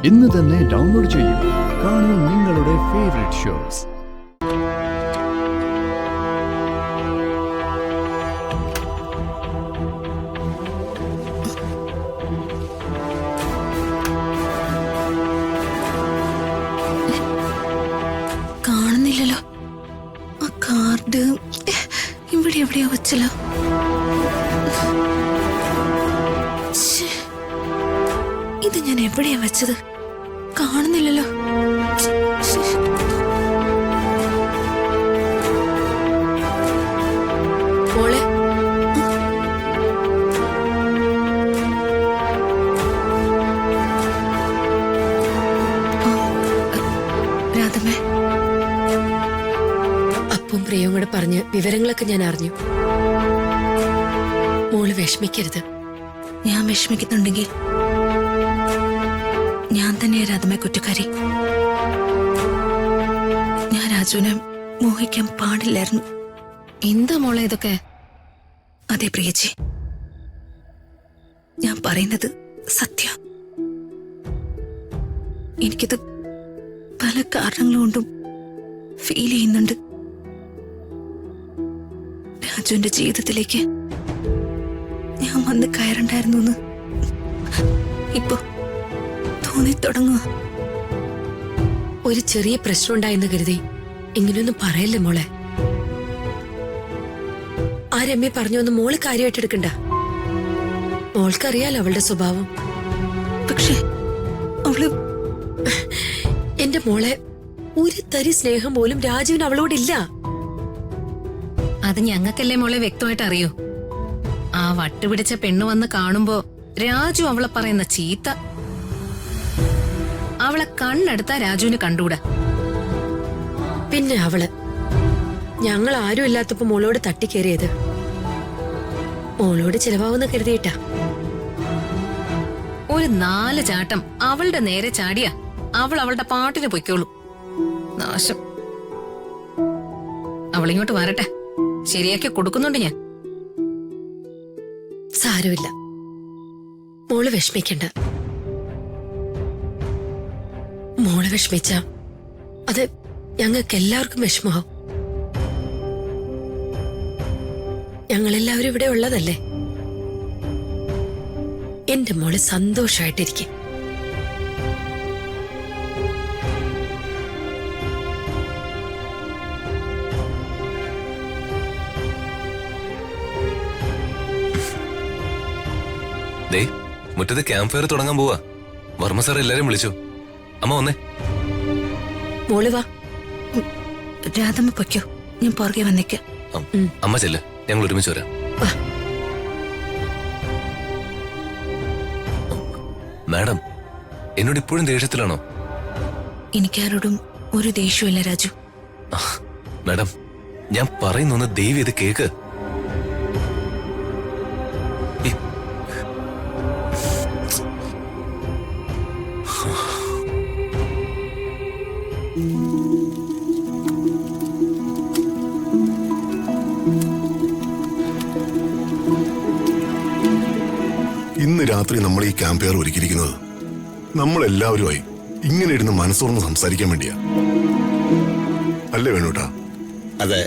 ഇന്ന് തന്നെ ഡൗൺലോഡ് ചെയ്യൂ. കാണൂ നിങ്ങളുടെ ഫേവറേറ്റ് ഷോസ്. കാണുന്നില്ലല്ലോ. ആ കാർഡ് ഇവിടെ എവിടെയാ വെച്ചല്ലോ. ഇത് ഞാൻ എവിടെയാ വെച്ചത്? കാണുന്നില്ലല്ലോ. മോളെ, രാധമേ. അപ്പും പ്രിയവും കൂടെ പറഞ്ഞ് വിവരങ്ങളൊക്കെ ഞാൻ അറിഞ്ഞു. മോള് വിഷമിക്കരുത്. ഞാൻ വിഷമിക്കുന്നുണ്ടെങ്കിൽ ഞാൻ തന്നെയാ രാധമേ കുറ്റക്കാരി. ഞാൻ രാജുവിനെ മോഹിക്കാൻ പാടില്ലായിരുന്നു. എന്താ മോളെ ഇതൊക്കെ? അതെ പ്രിയച്ചി, ഞാൻ പറയുന്നത് സത്യം. എനിക്കിത് പല കാരണങ്ങളുകൊണ്ടും ഫീൽ ചെയ്യുന്നുണ്ട്. രാജുവിന്റെ ജീവിതത്തിലേക്ക് ഞാൻ വന്ന് കയറണ്ടായിരുന്നു ഇപ്പൊ തോന്നി തുടങ്ങുക. ഒരു ചെറിയ പ്രശ്നം ഉണ്ടായെന്ന് കരുതി ഇങ്ങനെയൊന്നും പറയല്ലേ മോളെ. ആ രമ്യ പറഞ്ഞൊന്നും മോള് കാര്യമായിട്ട് എടുക്കണ്ട. മോൾക്കറിയാലോ അവളുടെ സ്വഭാവം. പക്ഷേ അവള് എന്റെ മോളെ, ഒരു തരി സ്നേഹം പോലും രാജുവിന് അവളോടില്ല. അത് ഞങ്ങൾക്കല്ലേ മോളെ വ്യക്തമായിട്ട് അറിയൂ. ആ വട്ടുപിടിച്ച പെണ്ണ് വന്ന് കാണുമ്പോ രാജു അവളെ പറയുന്ന ചീത്ത അവളെ കണ്ണെടുത്താ രാജുവിന് കണ്ടൂടാ. പിന്നെ അവള് ഞങ്ങൾ ആരും ഇല്ലാത്തപ്പോ മോളോട് തട്ടിക്കേറിയത് മോളോട് ചിലവാവുന്ന കരുതിയിട്ടാ. ഒരു 4 ചാട്ടം അവളുടെ നേരെ ചാടിയാ അവൾ അവളുടെ പാട്ടിന് പൊയ്ക്കോളൂ. നാശം. അവളിങ്ങോട്ട് വരട്ടെ, ശരിയാക്കി കൊടുക്കുന്നുണ്ട് ഞാൻ. സാരമില്ല, മോള് വിഷമിക്കണ്ട. മോള് വിഷമിച്ച അത് ഞങ്ങൾക്ക് എല്ലാവർക്കും വിഷമാവും. ഞങ്ങളെല്ലാവരും ഇവിടെ ഉള്ളതല്ലേ. എന്റെ മോള് സന്തോഷായിട്ടിരിക്കും. മുറ്റത്ത് ക്യാമ്പ് ഫയർ തുടങ്ങാൻ പോവാ. വർമ്മ സാർ എല്ലാരും വിളിച്ചു. അമ്മ വന്നേ. മോള് വാ. രാധമ്മ പൊയ്ക്കോ, ഞാൻ പുറകെ വന്നേക്കാം. അമ്മ ചെല്ല്, ഞങ്ങൾ ഒരുമിച്ച് വരാം. മാഡം, എന്നോട് ഇപ്പോഴും ദേഷ്യത്തിലാണോ? എനിക്കാരോടും ഒരു ദേഷ്യമില്ല രാജു. മാഡം, ഞാൻ പറയുന്നൊന്ന് ദയവ് ഇത് കേക്ക്. ഇന്ന് രാത്രി നമ്മൾ ഈ ക്യാമ്പ് ഫയർ ഒരുക്കിയിരിക്കുന്നത് നമ്മളെല്ലാവരുമായി ഇങ്ങനെ ഇരുന്ന് മനസ്സോർന്ന് സംസാരിക്കാൻ വേണ്ടിയാ. അല്ലേ വേണൂട്ടാ? അതെ.